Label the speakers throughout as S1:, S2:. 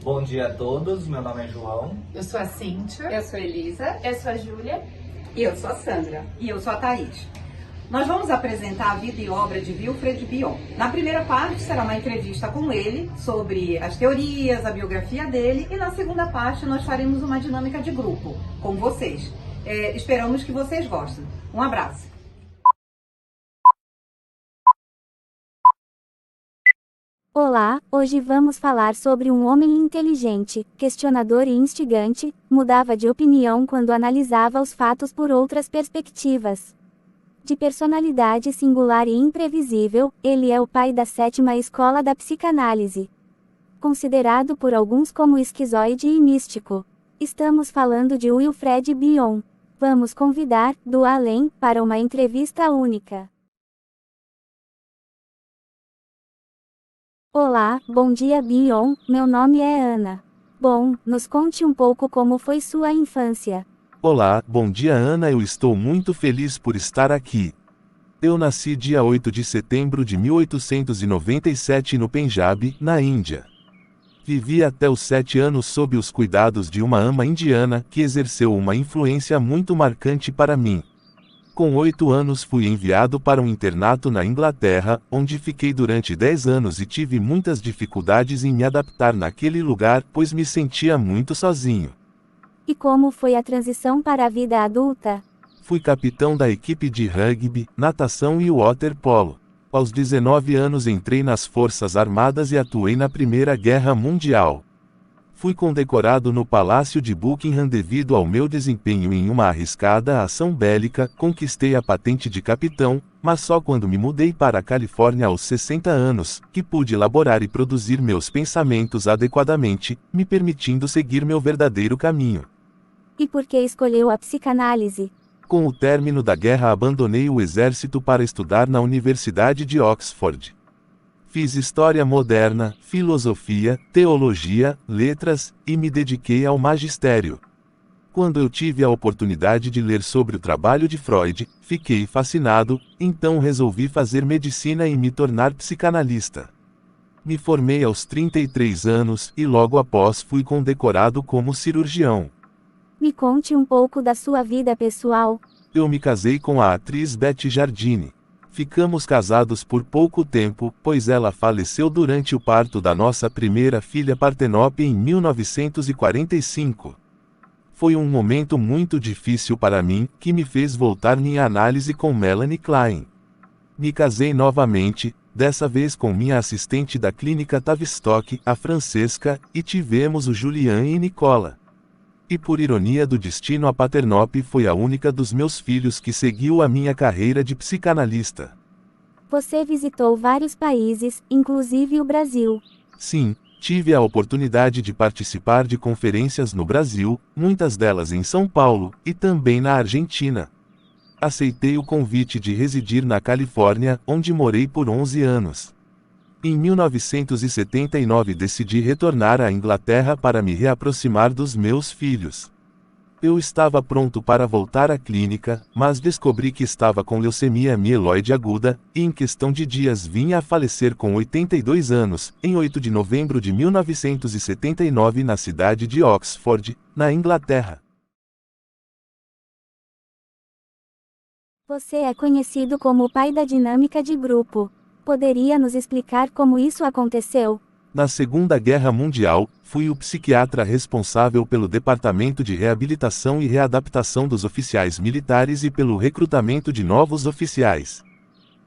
S1: Bom dia a todos, meu nome é João.
S2: Eu sou a Cíntia.
S3: Eu sou a Elisa.
S2: Eu sou a Júlia.
S3: E eu sou a Sandra.
S4: E eu sou a Thaís. Nós vamos apresentar a vida e obra de Wilfred Bion. Na primeira parte será uma entrevista com ele sobre as teorias, a biografia dele, e na segunda parte nós faremos uma dinâmica de grupo com vocês. Esperamos que vocês gostem. Um abraço.
S5: Olá, hoje vamos falar sobre um homem inteligente, questionador e instigante, mudava de opinião quando analisava os fatos por outras perspectivas. De personalidade singular e imprevisível, ele é o pai da 7ª escola da psicanálise. Considerado por alguns como esquizoide e místico. Estamos falando de Wilfred Bion. Vamos convidar, do além, para uma entrevista única. Olá, bom dia Bion, meu nome é Ana. Bom, nos conte um pouco como foi sua infância.
S6: Olá, bom dia Ana, eu estou muito feliz por estar aqui. Eu nasci dia 8 de setembro de 1897 no Pendjab, na Índia. Vivi até os 7 anos sob os cuidados de uma ama indiana que exerceu uma influência muito marcante para mim. Com 8 anos fui enviado para um internato na Inglaterra, onde fiquei durante 10 anos e tive muitas dificuldades em me adaptar naquele lugar, pois me sentia muito sozinho.
S5: E como foi a transição para a vida adulta?
S6: Fui capitão da equipe de rugby, natação e waterpolo. Aos 19 anos entrei nas Forças Armadas e atuei na Primeira Guerra Mundial. Fui condecorado no Palácio de Buckingham devido ao meu desempenho em uma arriscada ação bélica, conquistei a patente de capitão, mas só quando me mudei para a Califórnia aos 60 anos, que pude elaborar e produzir meus pensamentos adequadamente, me permitindo seguir meu verdadeiro caminho.
S5: E por que escolheu a psicanálise?
S6: Com o término da guerra abandonei o exército para estudar na Universidade de Oxford. Fiz história moderna, filosofia, teologia, letras, e me dediquei ao magistério. Quando eu tive a oportunidade de ler sobre o trabalho de Freud, fiquei fascinado, então resolvi fazer medicina e me tornar psicanalista. Me formei aos 33 anos e logo após fui condecorado como cirurgião.
S5: Me conte um pouco da sua vida pessoal.
S6: Eu me casei com a atriz Betty Jardine. Ficamos casados por pouco tempo, pois ela faleceu durante o parto da nossa primeira filha Partenope em 1945. Foi um momento muito difícil para mim, que me fez voltar minha análise com Melanie Klein. Me casei novamente, dessa vez com minha assistente da clínica Tavistock, a Francesca, e tivemos o Julian e Nicola. E por ironia do destino a Paternope foi a única dos meus filhos que seguiu a minha carreira de psicanalista.
S5: Você visitou vários países, inclusive o Brasil.
S6: Sim, tive a oportunidade de participar de conferências no Brasil, muitas delas em São Paulo, e também na Argentina. Aceitei o convite de residir na Califórnia, onde morei por 11 anos. Em 1979 decidi retornar à Inglaterra para me reaproximar dos meus filhos. Eu estava pronto para voltar à clínica, mas descobri que estava com leucemia mieloide aguda, e em questão de dias vinha a falecer com 82 anos, em 8 de novembro de 1979 na cidade de Oxford, na Inglaterra.
S5: Você é conhecido como o pai da dinâmica de grupo. Poderia nos explicar como isso aconteceu?
S6: Na Segunda Guerra Mundial, fui o psiquiatra responsável pelo Departamento de Reabilitação e Readaptação dos Oficiais Militares e pelo recrutamento de novos oficiais.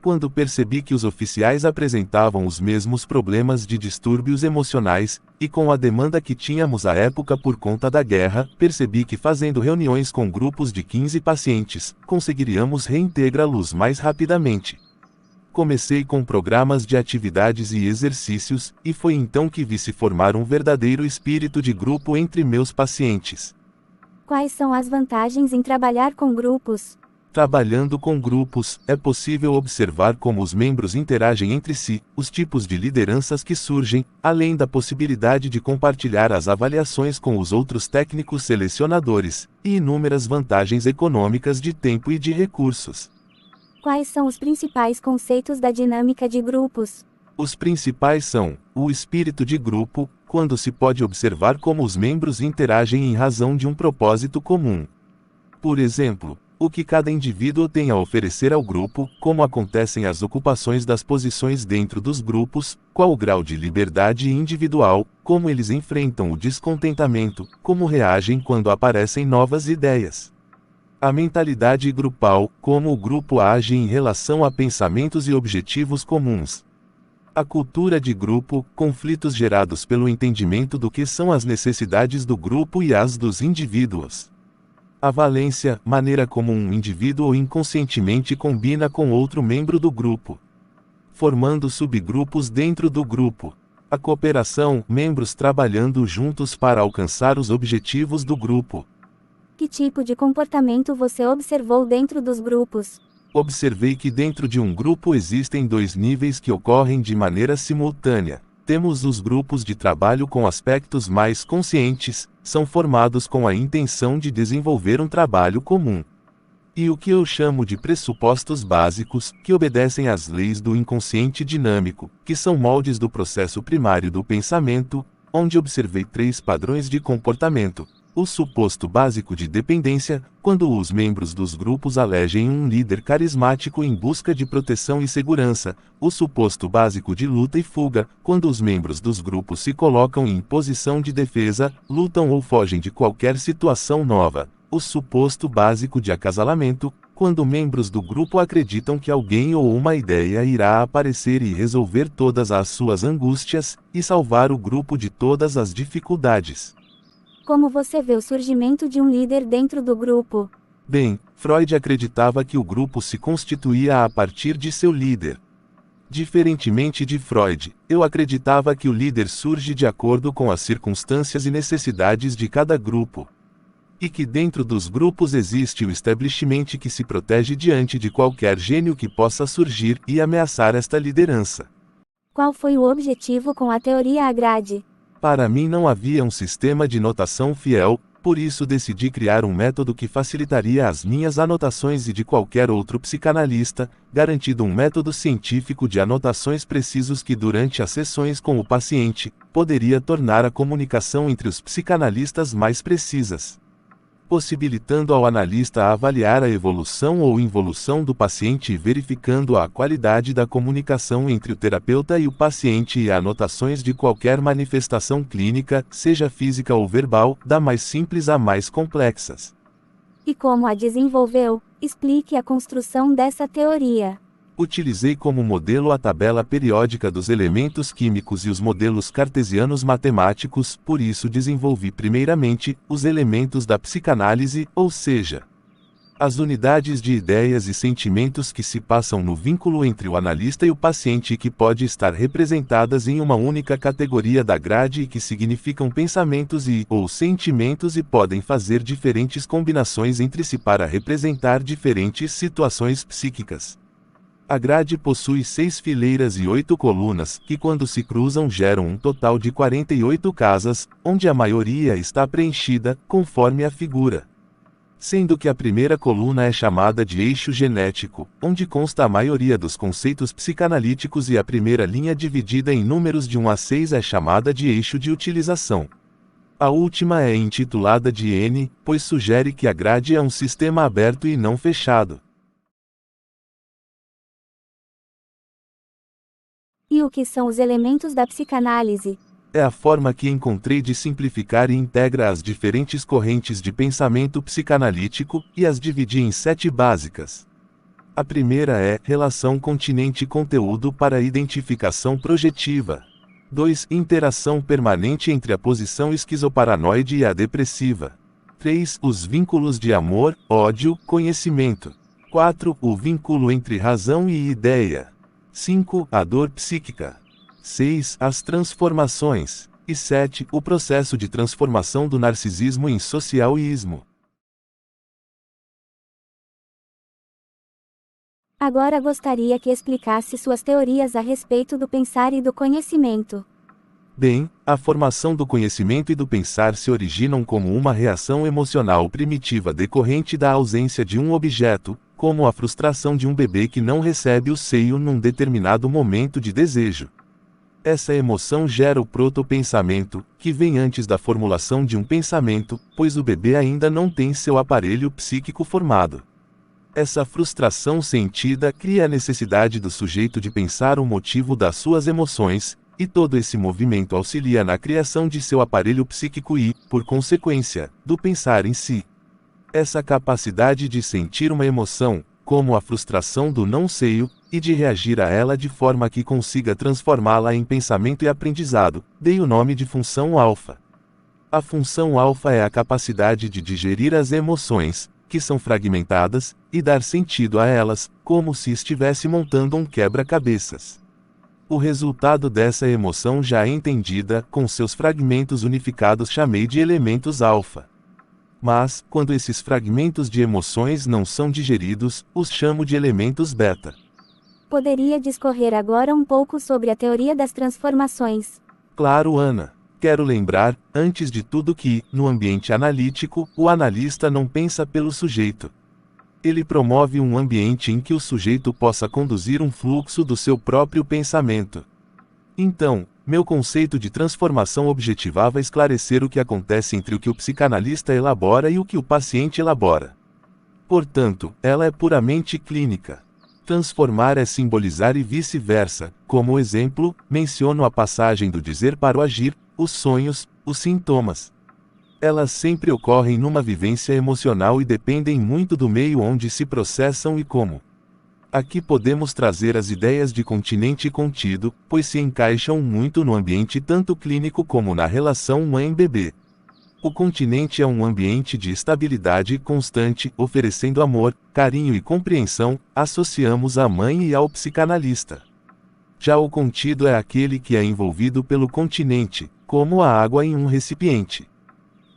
S6: Quando percebi que os oficiais apresentavam os mesmos problemas de distúrbios emocionais, e com a demanda que tínhamos à época por conta da guerra, percebi que fazendo reuniões com grupos de 15 pacientes, conseguiríamos reintegrá-los mais rapidamente. Comecei com programas de atividades e exercícios, e foi então que vi se formar um verdadeiro espírito de grupo entre meus pacientes.
S5: Quais são as vantagens em trabalhar com grupos?
S6: Trabalhando com grupos, é possível observar como os membros interagem entre si, os tipos de lideranças que surgem, além da possibilidade de compartilhar as avaliações com os outros técnicos selecionadores, e inúmeras vantagens econômicas de tempo e de recursos.
S5: Quais são os principais conceitos da dinâmica de grupos?
S6: Os principais são o espírito de grupo, quando se pode observar como os membros interagem em razão de um propósito comum. Por exemplo, o que cada indivíduo tem a oferecer ao grupo, como acontecem as ocupações das posições dentro dos grupos, qual o grau de liberdade individual, como eles enfrentam o descontentamento, como reagem quando aparecem novas ideias. A mentalidade grupal, como o grupo age em relação a pensamentos e objetivos comuns. A cultura de grupo, conflitos gerados pelo entendimento do que são as necessidades do grupo e as dos indivíduos. A valência, maneira como um indivíduo inconscientemente combina com outro membro do grupo, formando subgrupos dentro do grupo. A cooperação, membros trabalhando juntos para alcançar os objetivos do grupo.
S5: Que tipo de comportamento você observou dentro dos grupos?
S6: Observei que dentro de um grupo existem dois níveis que ocorrem de maneira simultânea. Temos os grupos de trabalho com aspectos mais conscientes, são formados com a intenção de desenvolver um trabalho comum. E o que eu chamo de pressupostos básicos, que obedecem às leis do inconsciente dinâmico, que são moldes do processo primário do pensamento, onde observei 3 padrões de comportamento. O suposto básico de dependência, quando os membros dos grupos elegem um líder carismático em busca de proteção e segurança. O suposto básico de luta e fuga, quando os membros dos grupos se colocam em posição de defesa, lutam ou fogem de qualquer situação nova. O suposto básico de acasalamento, quando membros do grupo acreditam que alguém ou uma ideia irá aparecer e resolver todas as suas angústias, e salvar o grupo de todas as dificuldades.
S5: Como você vê o surgimento de um líder dentro do grupo?
S6: Bem, Freud acreditava que o grupo se constituía a partir de seu líder. Diferentemente de Freud, eu acreditava que o líder surge de acordo com as circunstâncias e necessidades de cada grupo. E que dentro dos grupos existe o establishment que se protege diante de qualquer gênio que possa surgir e ameaçar esta liderança.
S5: Qual foi o objetivo com a teoria Agrade?
S6: Para mim não havia um sistema de notação fiel, por isso decidi criar um método que facilitaria as minhas anotações e de qualquer outro psicanalista, garantindo um método científico de anotações precisos que durante as sessões com o paciente, poderia tornar a comunicação entre os psicanalistas mais precisas, possibilitando ao analista avaliar a evolução ou involução do paciente e verificando a qualidade da comunicação entre o terapeuta e o paciente e anotações de qualquer manifestação clínica, seja física ou verbal, da mais simples a mais complexas.
S5: E como a desenvolveu? Explique a construção dessa teoria.
S6: Utilizei como modelo a tabela periódica dos elementos químicos e os modelos cartesianos matemáticos, por isso desenvolvi primeiramente os elementos da psicanálise, ou seja, as unidades de ideias e sentimentos que se passam no vínculo entre o analista e o paciente e que pode estar representadas em uma única categoria da grade e que significam pensamentos ou sentimentos e podem fazer diferentes combinações entre si para representar diferentes situações psíquicas. A grade possui 6 fileiras e 8 colunas, que quando se cruzam geram um total de 48 casas, onde a maioria está preenchida, conforme a figura. Sendo que a primeira coluna é chamada de eixo genético, onde consta a maioria dos conceitos psicanalíticos e a primeira linha dividida em números de 1 a 6 é chamada de eixo de utilização. A última é intitulada de N, pois sugere que a grade é um sistema aberto e não fechado.
S5: E o que são os elementos da psicanálise?
S6: É a forma que encontrei de simplificar e integra as diferentes correntes de pensamento psicanalítico, e as dividi em 7 básicas. A primeira é relação continente-conteúdo para identificação projetiva. 2. Interação permanente entre a posição esquizoparanoide e a depressiva. 3. Os vínculos de amor, ódio, conhecimento. 4. O vínculo entre razão e ideia. 5. A dor psíquica. 6. As transformações. E 7. O processo de transformação do narcisismo em socialismo.
S5: Agora gostaria que explicasse suas teorias a respeito do pensar e do conhecimento.
S6: Bem, a formação do conhecimento e do pensar se originam como uma reação emocional primitiva decorrente da ausência de um objeto, como a frustração de um bebê que não recebe o seio num determinado momento de desejo. Essa emoção gera o protopensamento, que vem antes da formulação de um pensamento, pois o bebê ainda não tem seu aparelho psíquico formado. Essa frustração sentida cria a necessidade do sujeito de pensar o motivo das suas emoções, e todo esse movimento auxilia na criação de seu aparelho psíquico e, por consequência, do pensar em si. Essa capacidade de sentir uma emoção, como a frustração do não seio, e de reagir a ela de forma que consiga transformá-la em pensamento e aprendizado, dei o nome de função alfa. A função alfa é a capacidade de digerir as emoções, que são fragmentadas, e dar sentido a elas, como se estivesse montando um quebra-cabeças. O resultado dessa emoção já entendida, com seus fragmentos unificados, chamei de elementos alfa. Mas, quando esses fragmentos de emoções não são digeridos, os chamo de elementos beta.
S5: Poderia discorrer agora um pouco sobre a teoria das transformações?
S6: Claro, Ana. Quero lembrar, antes de tudo que, no ambiente analítico, o analista não pensa pelo sujeito. Ele promove um ambiente em que o sujeito possa conduzir um fluxo do seu próprio pensamento. Então, meu conceito de transformação objetivava esclarecer o que acontece entre o que o psicanalista elabora e o que o paciente elabora. Portanto, ela é puramente clínica. Transformar é simbolizar e vice-versa. Como exemplo, menciono a passagem do dizer para o agir, os sonhos, os sintomas. Elas sempre ocorrem numa vivência emocional e dependem muito do meio onde se processam e como. Aqui podemos trazer as ideias de continente contido, pois se encaixam muito no ambiente tanto clínico como na relação mãe-bebê. O continente é um ambiente de estabilidade constante, oferecendo amor, carinho e compreensão, associamos à mãe e ao psicanalista. Já o contido é aquele que é envolvido pelo continente, como a água em um recipiente.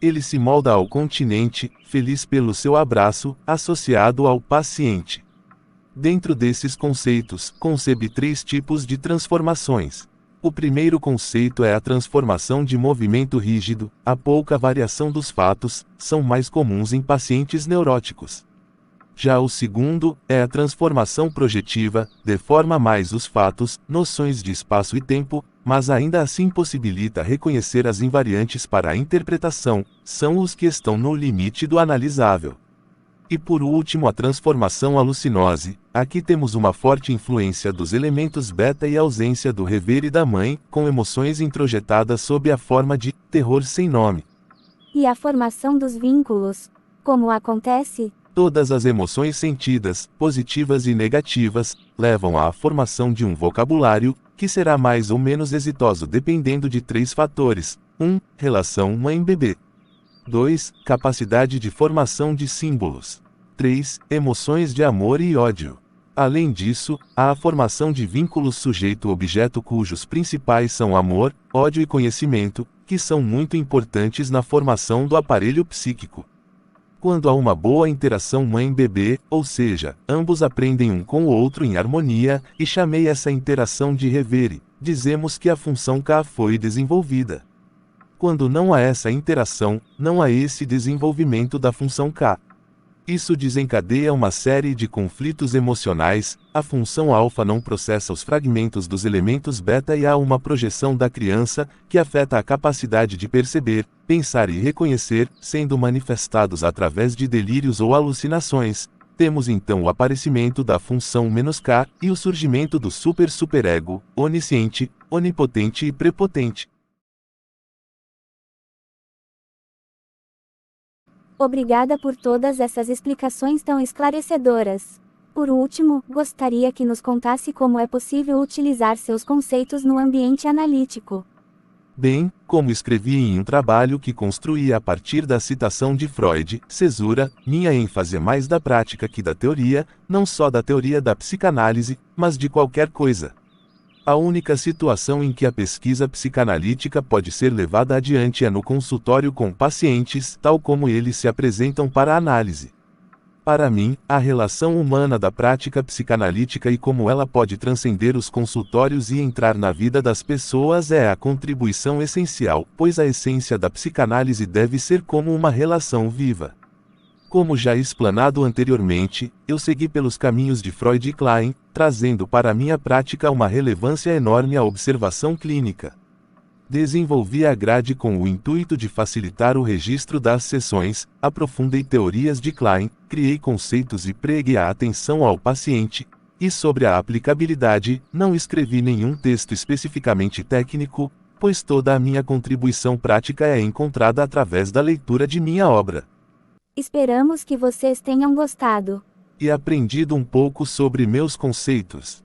S6: Ele se molda ao continente, feliz pelo seu abraço, associado ao paciente. Dentro desses conceitos, concebe 3 tipos de transformações. O primeiro conceito é a transformação de movimento rígido, a pouca variação dos fatos, são mais comuns em pacientes neuróticos. Já o segundo, é a transformação projetiva, deforma mais os fatos, noções de espaço e tempo, mas ainda assim possibilita reconhecer as invariantes para a interpretação, são os que estão no limite do analisável. E por último a transformação alucinose, aqui temos uma forte influência dos elementos beta e ausência do rever e da mãe, com emoções introjetadas sob a forma de terror sem nome.
S5: E a formação dos vínculos? Como acontece?
S6: Todas as emoções sentidas, positivas e negativas, levam à formação de um vocabulário, que será mais ou menos exitoso dependendo de 3 fatores. 1. Relação mãe-bebê. 2. Capacidade de formação de símbolos. 3. Emoções de amor e ódio. Além disso, há a formação de vínculos sujeito-objeto cujos principais são amor, ódio e conhecimento, que são muito importantes na formação do aparelho psíquico. Quando há uma boa interação mãe-bebê, ou seja, ambos aprendem um com o outro em harmonia, e chamei essa interação de revere, dizemos que a função K foi desenvolvida. Quando não há essa interação, não há esse desenvolvimento da função K. Isso desencadeia uma série de conflitos emocionais, a função alfa não processa os fragmentos dos elementos beta e há uma projeção da criança, que afeta a capacidade de perceber, pensar e reconhecer, sendo manifestados através de delírios ou alucinações. Temos então o aparecimento da função "-K, e o surgimento do superego, onisciente, onipotente e prepotente.
S5: Obrigada por todas essas explicações tão esclarecedoras. Por último, gostaria que nos contasse como é possível utilizar seus conceitos no ambiente analítico.
S6: Bem, como escrevi em um trabalho que construí a partir da citação de Freud, cesura, minha ênfase é mais da prática que da teoria, não só da teoria da psicanálise, mas de qualquer coisa. A única situação em que a pesquisa psicanalítica pode ser levada adiante é no consultório com pacientes, tal como eles se apresentam para a análise. Para mim, a relação humana da prática psicanalítica e como ela pode transcender os consultórios e entrar na vida das pessoas é a contribuição essencial, pois a essência da psicanálise deve ser como uma relação viva. Como já explanado anteriormente, eu segui pelos caminhos de Freud e Klein, trazendo para a minha prática uma relevância enorme à observação clínica. Desenvolvi a grade com o intuito de facilitar o registro das sessões, aprofundei teorias de Klein, criei conceitos e preguei a atenção ao paciente, e sobre a aplicabilidade, não escrevi nenhum texto especificamente técnico, pois toda a minha contribuição prática é encontrada através da leitura de minha obra.
S5: Esperamos que vocês tenham gostado.
S6: E aprendido um pouco sobre meus conceitos.